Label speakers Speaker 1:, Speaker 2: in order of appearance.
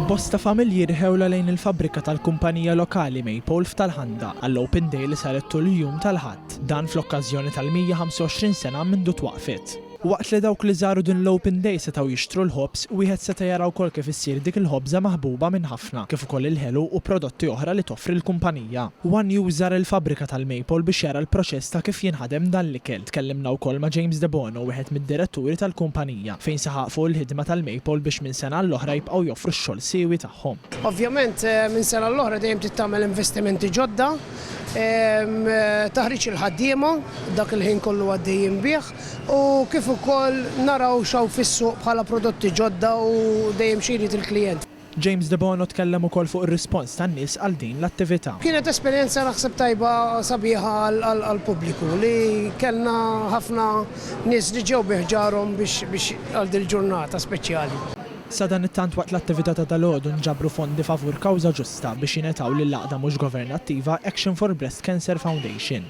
Speaker 1: Bosta familji rħewla lejn il-fabrika tal-kumpanija lokali Maple f'Talħanda għall-Open Day li saret tul il-jum tal-Ħadd, dan fl-okkażjoni tal-125 sena mindu twaqfet. Waqt li dawk li żaru din l-Open Day setgħu jixtru l-ħobs, wieħed seta' jara wkoll kif issir dik il-ħobża maħbuba minn ħafna, kif ukoll il-ħelu u prodotti oħra li toffri l-kumpanija. One użar il-fabrika tal-Maple biex jara l-proċess ta' kif jinħadem dan l-ikel. Tkellimna wkoll ma' James De Bono, wieħed mid-diretturi tal-kumpanija, fejn saħaq fuq il-ħidma tal-Maple biex minn sena l-oħra jibqgħu joffru x-xogħol siewi tagħhom.
Speaker 2: Ovvjament minn sena l-oħra dejjem tittamel investimenti ġodda, taħriġ il-ħaddiema dak il-ħin kollu għaddejjin bih u kif ukoll naraw xaw fis-suq bħala prodotti ġodda u dejjem xirid il-klijent.
Speaker 1: James De Bono tkellem ukoll fuq ir-rispons tan-nies għal din l-attività.
Speaker 2: Kienet esperjenza naħseb tajba sabiħa għall-pubbliku li kellna ħafna nies li ġew biħġarhom biex għal din il-ġurnata speċjali.
Speaker 1: Sa dan it-tant waqt l-attività ta' dalgħodu nġabru fondi favur kawża ġusta biex jingħataw lill-għaqda mhux governattiva Action for Breast Cancer Foundation.